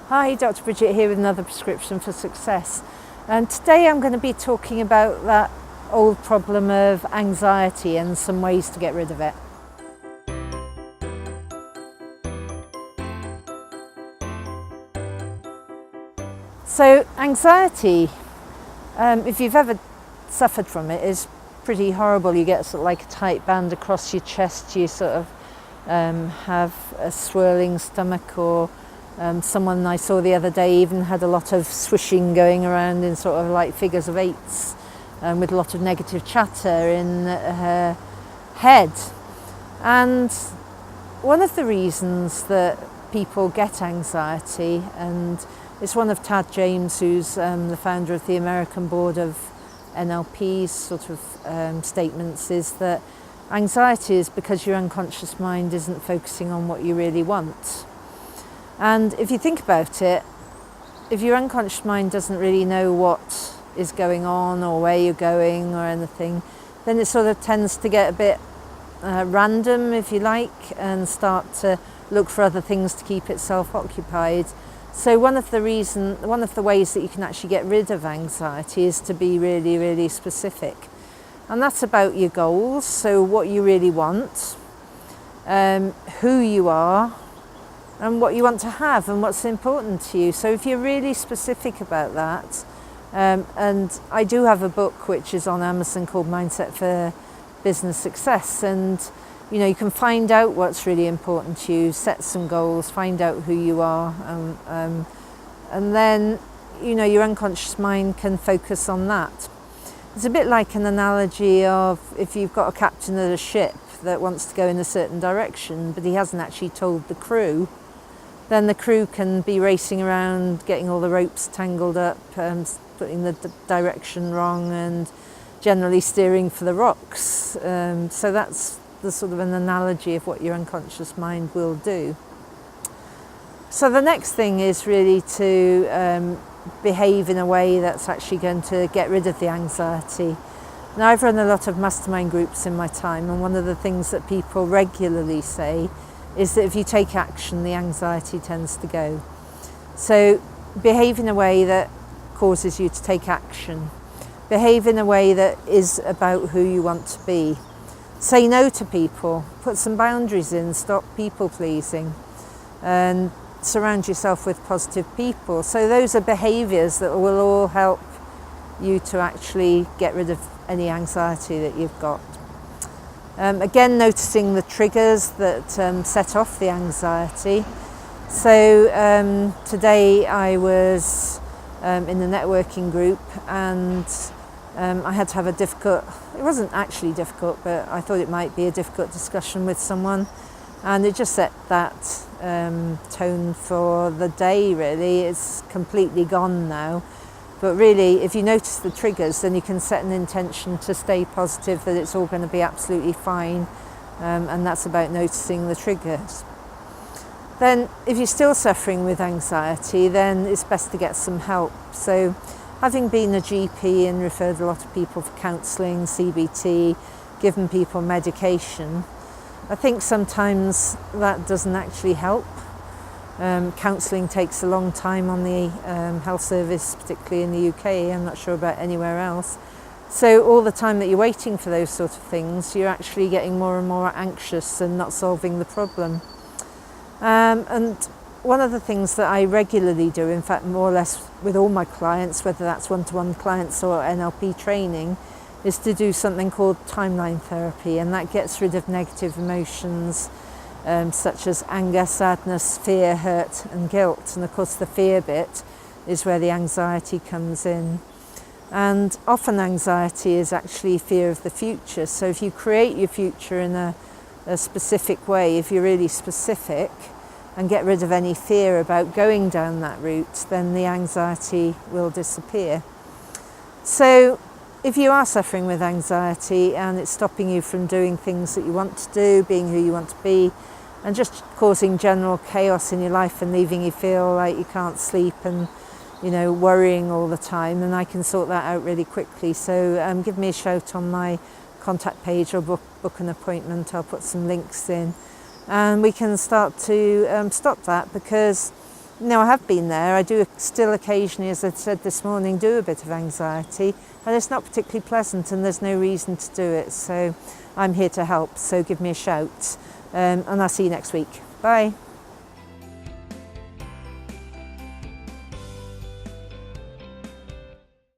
Hi, Dr. Bridget here with another prescription for success. And today I'm going to be talking about that old problem of anxiety and some ways to get rid of it. So anxiety, if you've ever suffered from it, is pretty horrible. You get sort of like a tight band across your chest, you sort of have a swirling stomach, or someone I saw the other day even had a lot of swishing going around in sort of like figures of eights, with a lot of negative chatter in her head. And one of the reasons that people get anxiety, and it's one of Tad James, who's the founder of the American Board of NLP's sort of statements, is that anxiety is because your unconscious mind isn't focusing on what you really want. And if you think about it, if your unconscious mind doesn't really know what is going on or where you're going or anything, then it sort of tends to get a bit random, if you like, and start to look for other things to keep itself occupied. So one of the ways that you can actually get rid of anxiety is to be really, really specific. And that's about your goals, so what you really want, who you are, and what you want to have and what's important to you. So if you're really specific about that, and I do have a book which is on Amazon called Mindset for Business Success, and you can find out what's really important to you, set some goals, find out who you are, and then your unconscious mind can focus on that. It's a bit like an analogy of if you've got a captain of a ship that wants to go in a certain direction, but he hasn't actually told the crew, then the crew can be racing around, getting all the ropes tangled up, putting the direction wrong, and generally steering for the rocks. So that's the sort of an analogy of what your unconscious mind will do. So the next thing is really to behave in a way that's actually going to get rid of the anxiety. Now, I've run a lot of mastermind groups in my time, and one of the things that people regularly say is that if you take action, the anxiety tends to go. So behave in a way that causes you to take action. Behave in a way that is about who you want to be. Say no to people, put some boundaries in, stop people pleasing, and surround yourself with positive people. So those are behaviours that will all help you to actually get rid of any anxiety that you've got. Again, noticing the triggers that set off the anxiety. So today I was in the networking group, and I had to have it wasn't actually difficult, but I thought it might be a difficult discussion with someone, and it just set that tone for the day, really. It's completely gone now. But really, if you notice the triggers, then you can set an intention to stay positive, that it's all going to be absolutely fine, and that's about noticing the triggers. Then, if you're still suffering with anxiety, then it's best to get some help. So, having been a GP and referred a lot of people for counselling, CBT, given people medication, I think sometimes that doesn't actually help. Counselling takes a long time on the health service, particularly in the UK. I'm not sure about anywhere else. So all the time that you're waiting for those sort of things, you're actually getting more and more anxious and not solving the problem. And one of the things that I regularly do, in fact more or less with all my clients, whether that's one-to-one clients or NLP training, is to do something called timeline therapy, and that gets rid of negative emotions, such as anger, sadness, fear, hurt and guilt. And of course the fear bit is where the anxiety comes in. And often anxiety is actually fear of the future. So if you create your future in a specific way, if you're really specific, and get rid of any fear about going down that route, then the anxiety will disappear. So if you are suffering with anxiety and it's stopping you from doing things that you want to do, being who you want to be, and just causing general chaos in your life and leaving you feel like you can't sleep and worrying all the time, then I can sort that out really quickly. So give me a shout on my contact page or book an appointment. I'll put some links in, and we can start to stop that, because Now I have been there, I do still occasionally, as I said this morning, do a bit of anxiety, and it's not particularly pleasant and there's no reason to do it. So I'm here to help, so give me a shout, and I'll see you next week. Bye.